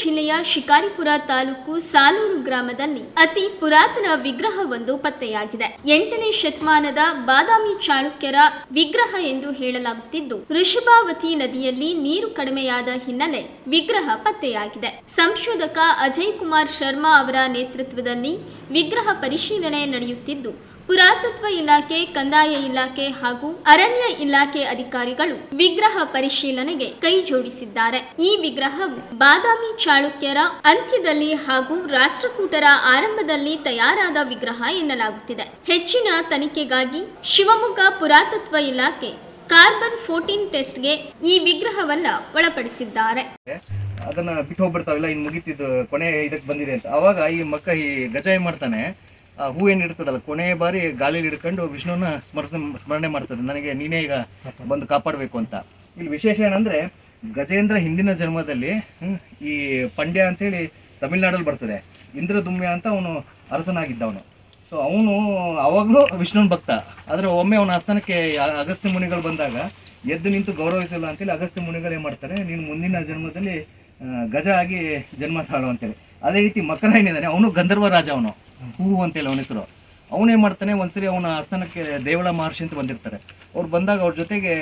ಜಿಲ್ಲೆಯ ಶಿಕಾರಿಪುರ ತಾಲೂಕು ಸಾಲೂರು ಗ್ರಾಮದಲ್ಲಿ ಅತಿ ಪುರಾತನ ವಿಗ್ರಹವೊಂದು ಪತ್ತೆಯಾಗಿದೆ. 8ನೇ ಶತಮಾನದ ಬಾದಾಮಿ ಚಾಳುಕ್ಯರ ವಿಗ್ರಹ ಎಂದು ಹೇಳಲಾಗುತ್ತಿದ್ದು, ಋಷಭಾವತಿ ನದಿಯಲ್ಲಿ ನೀರು ಕಡಿಮೆಯಾದ ಹಿನ್ನೆಲೆ ವಿಗ್ರಹ ಪತ್ತೆಯಾಗಿದೆ. ಸಂಶೋಧಕ ಅಜಯ್ ಕುಮಾರ್ ಶರ್ಮಾ ಅವರ ನೇತೃತ್ವದಲ್ಲಿ ವಿಗ್ರಹ ಪರಿಶೀಲನೆ ನಡೆಯುತ್ತಿದ್ದು, ಪುರಾತತ್ವ ಇಲಾಖೆ, ಕಂದಾಯ ಇಲಾಖೆ ಹಾಗೂ ಅರಣ್ಯ ಇಲಾಖೆ ಅಧಿಕಾರಿಗಳು ವಿಗ್ರಹ ಪರಿಶೀಲನೆಗೆ ಕೈ ಜೋಡಿಸಿದ್ದಾರೆ. ಈ ವಿಗ್ರಹವು ಬಾದಾಮಿ ಚಾಳುಕ್ಯರ ಅಂತ್ಯದಲ್ಲಿ ಹಾಗೂ ರಾಷ್ಟ್ರಕೂಟರ ಆರಂಭದಲ್ಲಿ ತಯಾರಾದ ವಿಗ್ರಹ ಎನ್ನಲಾಗುತ್ತಿದೆ. ಹೆಚ್ಚಿನ ತನಿಖೆಗಾಗಿ ಶಿವಮೊಗ್ಗ ಪುರಾತತ್ವ ಇಲಾಖೆ ಕಾರ್ಬನ್ 14 ಟೆಸ್ಟ್ಗೆ ಈ ವಿಗ್ರಹವನ್ನ ಒಳಪಡಿಸಿದ್ದಾರೆ. ಅದನ್ನ ಬಿಟ್ಟು ಹೋಗ್ಬಿಡ್ತಾವಿಲ್ಲ, ಇನ್ನು ಮುಗಿತಿದ್ದು ಕೊನೆ ಇದಕ್ಕೆ ಬಂದಿದೆ ಅಂತ. ಅವಾಗ ಈ ಈ ಗಜ ಏನ್ ಮಾಡ್ತಾನೆ, ಆ ಹೂ ಏನು ಇರ್ತದಲ್ಲ, ಕೊನೆ ಬಾರಿ ಗಾಳಿಲಿ ಹಿಡ್ಕೊಂಡು ವಿಷ್ಣುವನ್ನ ಸ್ಮರಣೆ ಮಾಡ್ತದೆ, ನನಗೆ ನೀನೇ ಈಗ ಬಂದು ಕಾಪಾಡಬೇಕು ಅಂತ. ಇಲ್ಲಿ ವಿಶೇಷ ಏನಂದ್ರೆ, ಗಜೇಂದ್ರ ಹಿಂದಿನ ಜನ್ಮದಲ್ಲಿ ಈ ಪಂಡ್ಯ ಅಂತೇಳಿ ತಮಿಳ್ನಾಡಲ್ಲಿ ಬರ್ತದೆ, ಇಂದ್ರದುಮ್ಯ ಅಂತ ಅವನು ಅರಸನಾಗಿದ್ದ ಅವನು. ಸೊ ಅವನು ಅವಾಗಲೂ ವಿಷ್ಣುವನ್ ಭಕ್ತ. ಆದರೆ ಒಮ್ಮೆ ಅವನ ಆಸ್ಥಾನಕ್ಕೆ ಅಗಸ್ತ್ಯ ಮುನಿಗಳು ಬಂದಾಗ ಎದ್ದು ನಿಂತು ಗೌರವಿಸಲ್ಲ ಅಂತೇಳಿ ಅಗಸ್ತ್ಯ ಮುನಿಗಳು ಏನು ಮಾಡ್ತಾರೆ, ನೀನು ಮುಂದಿನ ಜನ್ಮದಲ್ಲಿ ಗಜ ಆಗಿ ಜನ್ಮ ತಾಳು ಅಂತೇಳಿ. ಅದೇ ರೀತಿ ಮಕರ ಏನಿದ್ದಾನೆ, ಅವನು ಗಂಧರ್ವ ರಾಜ, ಅವನು ಹೂವು ಅಂತೇಳಿ ಅವನ ಹೆಸರು. ಅವನೇನು ಮಾಡ್ತಾನೆ, ಒಂದ್ಸರಿ ಅವನ ಆಸ್ಥಾನಕ್ಕೆ ದೇವಳ ಮಹರ್ಷಿ ಅಂತ ಬಂದಿರ್ತಾರೆ. ಅವ್ರು ಬಂದಾಗ ಅವ್ರ ಜೊತೆಗೆ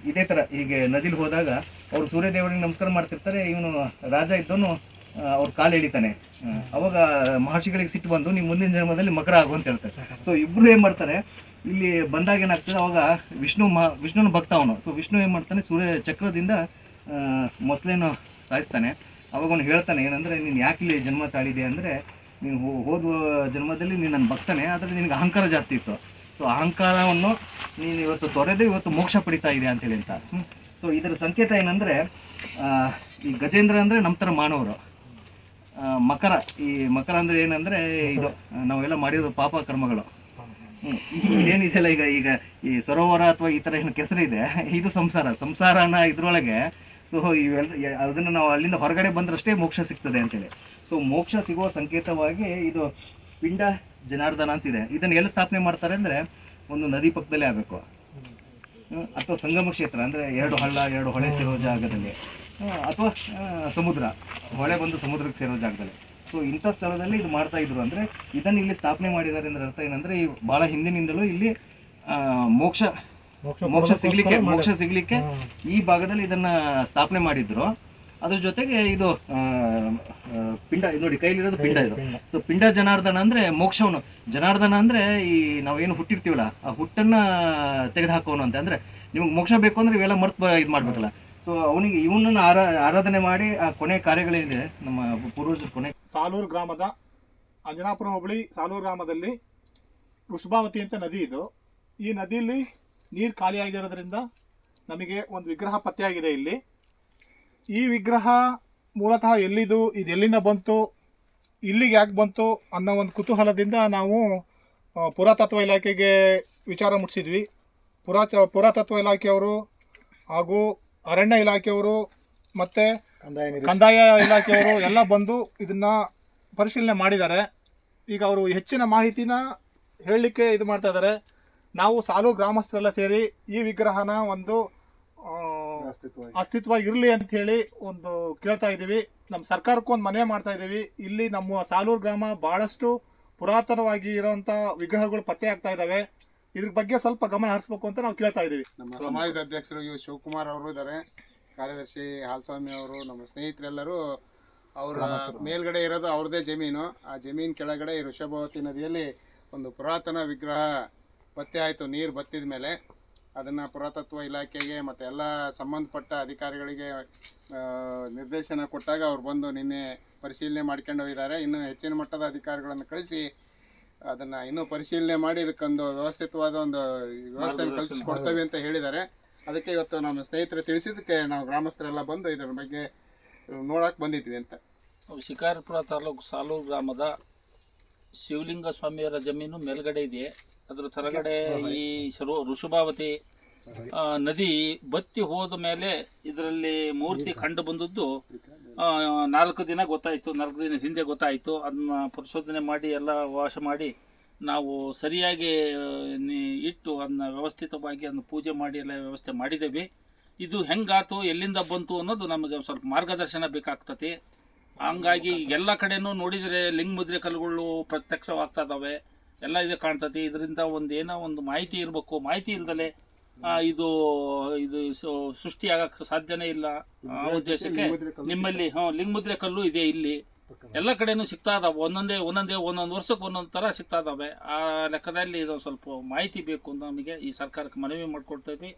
ಇದೇ ಥರ ಹೀಗೆ ನದಿಲಿ ಹೋದಾಗ ಅವ್ರು ಸೂರ್ಯದೇವರಿಗೆ ನಮಸ್ಕಾರ ಮಾಡ್ತಿರ್ತಾರೆ. ಇವನು ರಾಜ ಇದ್ದವನು ಅವ್ರ ಕಾಲು ಎಳಿತಾನೆ. ಅವಾಗ ಮಹರ್ಷಿಗಳಿಗೆ ಸಿಟ್ಟು ಬಂದು, ನೀವು ಮುಂದಿನ ಜನ್ಮದಲ್ಲಿ ಮಕರ ಆಗು ಅಂತ ಹೇಳ್ತಾರೆ. ಸೊ ಇಬ್ರು ಏನು ಮಾಡ್ತಾರೆ, ಇಲ್ಲಿ ಬಂದಾಗ ಏನಾಗ್ತದೆ, ಅವಾಗ ವಿಷ್ಣುನ ಭಕ್ತ ಅವನು. ಸೊ ವಿಷ್ಣು ಏನು ಮಾಡ್ತಾನೆ, ಸೂರ್ಯ ಚಕ್ರದಿಂದ ಮೊಸಳೆನ ಸಾಯಿಸ್ತಾನೆ. ಅವಾಗ ಅವನು ಹೇಳ್ತಾನೆ ಏನಂದರೆ, ನೀನು ಯಾಕೆ ಇಲ್ಲಿ ಜನ್ಮ ತಾಳಿದೆ ಅಂದರೆ, ನೀನು ಹೋದ ಜನ್ಮದಲ್ಲಿ ನೀನು ನನ್ನ ಭಕ್ತನೇ, ಆದರೆ ನಿನಗೆ ಅಹಂಕಾರ ಜಾಸ್ತಿ ಇತ್ತು. ಸೊ ಅಹಂಕಾರವನ್ನು ನೀನು ಇವತ್ತು ತೊರೆದು ಇವತ್ತು ಮೋಕ್ಷ ಪಡಿತಾ ಇದೆ ಅಂತೇಳಿ ಅಂತ. ಸೊ ಇದರ ಸಂಕೇತ ಏನಂದರೆ, ಈ ಗಜೇಂದ್ರ ಅಂದರೆ ನಮ್ಮ ಥರ ಮಾನವರು. ಮಕರ, ಈ ಮಕರ ಅಂದರೆ ಏನಂದರೆ, ಇದು ನಾವೆಲ್ಲ ಮಾಡಿರೋ ಪಾಪ ಕರ್ಮಗಳು. ಇದೇನಿದೆಯಲ್ಲ, ಈಗ ಈ ಸರೋವರ ಅಥವಾ ಈ ಥರ ಏನು ಕೆಸರಿದೆ, ಇದು ಸಂಸಾರನ ಇದ್ರೊಳಗೆ. ಸೊ ಇವೆಲ್ಲ ಅದನ್ನು ನಾವು ಅಲ್ಲಿಂದ ಹೊರಗಡೆ ಬಂದ್ರಷ್ಟೇ ಮೋಕ್ಷ ಸಿಗ್ತದೆ ಅಂತೇಳಿ. ಸೊ ಮೋಕ್ಷ ಸಿಗುವ ಸಂಕೇತವಾಗಿ ಇದು ಪಿಂಡ ಜನಾರ್ದನ ಅಂತಿದೆ. ಇದನ್ನು ಎಲ್ಲಿ ಸ್ಥಾಪನೆ ಮಾಡ್ತಾರೆ ಅಂದರೆ, ಒಂದು ನದಿ ಪಕ್ಕದಲ್ಲೇ ಆಗಬೇಕು, ಅಥವಾ ಸಂಗಮ ಕ್ಷೇತ್ರ ಅಂದರೆ 2 ಹಳ್ಳ 2 ಹೊಳೆ ಸೇರೋ ಜಾಗದಲ್ಲಿ, ಅಥವಾ ಸಮುದ್ರ, ಹೊಳೆ ಬಂದು ಸಮುದ್ರಕ್ಕೆ ಸೇರೋ ಜಾಗದಲ್ಲಿ. ಸೊ ಇಂಥ ಸ್ಥಳದಲ್ಲಿ ಇದು ಮಾಡ್ತಾ ಇದ್ರು. ಅಂದರೆ ಇದನ್ನು ಇಲ್ಲಿ ಸ್ಥಾಪನೆ ಮಾಡಿದ್ದಾರೆ ಅಂದ್ರೆ ಅರ್ಥ ಏನಂದರೆ, ಈ ಭಾಳ ಹಿಂದಿನಿಂದಲೂ ಇಲ್ಲಿ ಮೋಕ್ಷ ಸಿಗ್ಲಿಕ್ಕೆ ಈ ಭಾಗದಲ್ಲಿ ಇದನ್ನ ಸ್ಥಾಪನೆ ಮಾಡಿದ್ರು. ಅದ್ರ ಜೊತೆಗೆ ಇದು ಪಿಂಡ, ನೋಡಿ ಕೈಲಿರೋದು ಪಿಂಡ ಇದು. ಸೊ ಪಿಂಡ ಜನಾರ್ದನ ಅಂದ್ರೆ ಮೋಕ್ಷವನು, ಜನಾರ್ದನ ಅಂದ್ರೆ ಈ ನಾವೇನು ಹುಟ್ಟಿರ್ತೀವಲ್ಲ, ಆ ಹುಟ್ಟನ್ನ ತೆಗೆದುಹಾಕೋನು ಅಂತ. ಅಂದ್ರೆ ನಿಮ್ಗೆ ಮೋಕ್ಷ ಬೇಕು ಅಂದ್ರೆ ಇವೆಲ್ಲ ಇದು ಮಾಡ್ಬೇಕಲ್ಲ. ಸೊ ಅವನಿಗೆ ಇವನನ್ನ ಆರಾಧನೆ ಮಾಡಿ ಆ ಕೊನೆ ಕಾರ್ಯಗಳೇನಿದೆ ನಮ್ಮ ಪೂರ್ವಜರ ಕೊನೆ. ಸಾಲೂರು ಗ್ರಾಮದ ಅಂಜನಾಪುರ ಹೋಬಳಿ ಸಾಲೂರು ಗ್ರಾಮದಲ್ಲಿ ವೃಷಭಾವತಿ ಅಂತ ನದಿ ಇದು. ಈ ನದಿಯಲ್ಲಿ ನೀರು ಖಾಲಿಯಾಗಿರೋದ್ರಿಂದ ನಮಗೆ ಒಂದು ವಿಗ್ರಹ ಪತ್ತೆಯಾಗಿದೆ ಇಲ್ಲಿ. ಈ ವಿಗ್ರಹ ಮೂಲತಃ ಎಲ್ಲಿದು, ಇದು ಎಲ್ಲಿಂದ ಬಂತು, ಇಲ್ಲಿಗೆ ಯಾಕೆ ಬಂತು ಅನ್ನೋ ಒಂದು ಕುತೂಹಲದಿಂದ ನಾವು ಪುರಾತತ್ವ ಇಲಾಖೆಗೆ ವಿಚಾರ ಮುಟ್ಟಿಸಿದ್ವಿ. ಪುರಾತತ್ವ ಇಲಾಖೆಯವರು ಹಾಗೂ ಅರಣ್ಯ ಇಲಾಖೆಯವರು ಮತ್ತು ಕಂದಾಯ ಇಲಾಖೆಯವರು ಎಲ್ಲ ಬಂದು ಇದನ್ನು ಪರಿಶೀಲನೆ ಮಾಡಿದ್ದಾರೆ. ಈಗ ಅವರು ಹೆಚ್ಚಿನ ಮಾಹಿತಿನ ಹೇಳಲಿಕ್ಕೆ ಇದು ಮಾಡ್ತಾ ಇದ್ದಾರೆ. ನಾವು ಸಾಲೂರು ಗ್ರಾಮಸ್ಥರೆಲ್ಲ ಸೇರಿ ಈ ವಿಗ್ರಹನ ಒಂದು ಅಸ್ತಿತ್ವ ಇರಲಿ ಅಂತ ಹೇಳಿ ಒಂದು ಕೇಳ್ತಾ ಇದ್ದೀವಿ. ನಮ್ಮ ಸರ್ಕಾರಕ್ಕೂ ಒಂದು ಮನವಿ ಮಾಡ್ತಾ ಇದ್ದೀವಿ. ಇಲ್ಲಿ ನಮ್ಮ ಸಾಲೂರು ಗ್ರಾಮ ಬಹಳಷ್ಟು ಪುರಾತನವಾಗಿ ಇರೋಂಥ ವಿಗ್ರಹಗಳು ಪತ್ತೆ ಆಗ್ತಾ ಇದ್ದಾವೆ. ಇದ್ರ ಬಗ್ಗೆ ಸ್ವಲ್ಪ ಗಮನ ಹರಿಸ್ಬೇಕು ಅಂತ ನಾವು ಕೇಳ್ತಾ ಇದ್ದೀವಿ. ನಮ್ಮ ಸಮಾಜದ ಅಧ್ಯಕ್ಷರು ಶಿವಕುಮಾರ್ ಅವರು ಇದ್ದಾರೆ, ಕಾರ್ಯದರ್ಶಿ ಹಾಲ್ಸ್ವಾಮಿ ಅವರು, ನಮ್ಮ ಸ್ನೇಹಿತರೆಲ್ಲರೂ. ಅವರ ಮೇಲ್ಗಡೆ ಇರೋದು ಅವ್ರದ್ದೇ ಜಮೀನು. ಆ ಜಮೀನು ಕೆಳಗಡೆ ಈ ಋಷಭಾವತಿ ನದಿಯಲ್ಲಿ ಒಂದು ಪುರಾತನ ವಿಗ್ರಹ ಪತ್ತೆ ಆಯಿತು. ನೀರು ಬತ್ತಿದ ಮೇಲೆ ಅದನ್ನು ಪುರಾತತ್ವ ಇಲಾಖೆಗೆ ಮತ್ತು ಎಲ್ಲ ಸಂಬಂಧಪಟ್ಟ ಅಧಿಕಾರಿಗಳಿಗೆ ನಿರ್ದೇಶನ ಕೊಟ್ಟಾಗ ಅವ್ರು ಬಂದು ನಿನ್ನೆ ಪರಿಶೀಲನೆ ಮಾಡ್ಕೊಂಡು ಹೋಗಿದ್ದಾರೆ. ಇನ್ನು ಹೆಚ್ಚಿನ ಮಟ್ಟದ ಅಧಿಕಾರಿಗಳನ್ನು ಕಳಿಸಿ ಅದನ್ನು ಇನ್ನೂ ಪರಿಶೀಲನೆ ಮಾಡಿ ಇದಕ್ಕೊಂದು ವ್ಯವಸ್ಥಿತವಾದ ಒಂದು ವ್ಯವಸ್ಥೆಯನ್ನು ಕಲ್ಪಿಸ್ಕೊಡ್ತೇವೆ ಅಂತ ಹೇಳಿದ್ದಾರೆ. ಅದಕ್ಕೆ ಇವತ್ತು ನಮ್ಮ ಸ್ನೇಹಿತರು ತಿಳಿಸಿದ್ದಕ್ಕೆ ನಾವು ಗ್ರಾಮಸ್ಥರೆಲ್ಲ ಬಂದು ಇದರ ಬಗ್ಗೆ ನೋಡೋಕೆ ಬಂದಿದ್ವಿ ಅಂತ. ಶಿಕಾರಿಪುರ ತಾಲೂಕು ಸಾಲೂರು ಗ್ರಾಮದ ಶಿವಲಿಂಗ ಸ್ವಾಮಿಯವರ ಜಮೀನು ಮೇಲ್ಗಡೆ ಇದೆ. ಅದರ ಕೆಳಗಡೆ ಈ ಋಷಭಾವತಿ ನದಿ ಬತ್ತಿ ಹೋದ ಮೇಲೆ ಇದರಲ್ಲಿ ಮೂರ್ತಿ ಕಂಡು ಬಂದದ್ದು 4 ದಿನ ಗೊತ್ತಾಯಿತು. 4 ದಿನ ಹಿಂದೆ ಗೊತ್ತಾಯಿತು. ಅದನ್ನ ಪರಿಶೋಧನೆ ಮಾಡಿ ಎಲ್ಲ ವಾಶ ಮಾಡಿ ನಾವು ಸರಿಯಾಗಿ ಇಟ್ಟು ಅದನ್ನ ವ್ಯವಸ್ಥಿತವಾಗಿ ಅದನ್ನ ಪೂಜೆ ಮಾಡಿ ಎಲ್ಲ ವ್ಯವಸ್ಥೆ ಮಾಡಿದ್ದೇವೆ. ಇದು ಹೆಂಗಾತು, ಎಲ್ಲಿಂದ ಬಂತು ಅನ್ನೋದು ನಮಗೆ ಸ್ವಲ್ಪ ಮಾರ್ಗದರ್ಶನ ಬೇಕಾಗ್ತದೆ. ಹಂಗಾಗಿ ಎಲ್ಲ ಕಡೆನೂ ನೋಡಿದರೆ ಲಿಂಗ ಮುದ್ರೆ ಕಲ್ಲುಗಳು ಪ್ರತ್ಯಕ್ಷವಾಗ್ತಾ ಇದ್ದಾವೆ, ಎಲ್ಲ ಇದು ಕಾಣ್ತತಿ. ಇದರಿಂದ ಏನೋ ಒಂದು ಮಾಹಿತಿ ಇರಬೇಕು. ಮಾಹಿತಿ ಇಲ್ದಲೆ ಇದು ಸೃಷ್ಟಿಯಾಗಕ್ಕೆ ಸಾಧ್ಯನೇ ಇಲ್ಲ. ಆ ಉದ್ದೇಶಕ್ಕೆ ನಿಮ್ಮಲ್ಲಿ ಲಿಂಗ ಮುದ್ರೆ ಕಲ್ಲು ಇದೆ ಇಲ್ಲಿ, ಎಲ್ಲ ಕಡೆನೂ ಸಿಗ್ತಾ ಇದಾವೆ. ಒಂದೊಂದು ವರ್ಷಕ್ಕೆ ಒಂದೊಂದು ಥರ ಸಿಗ್ತಾ ಇದ್ದಾವೆ. ಆ ಲೆಕ್ಕದಲ್ಲಿ ಇದು ಸ್ವಲ್ಪ ಮಾಹಿತಿ ಬೇಕು ಅಂತ ನಮಗೆ ಈ ಸರ್ಕಾರಕ್ಕೆ ಮನವಿ ಮಾಡ್ಕೊಡ್ತಾ ಇದ್ವಿ.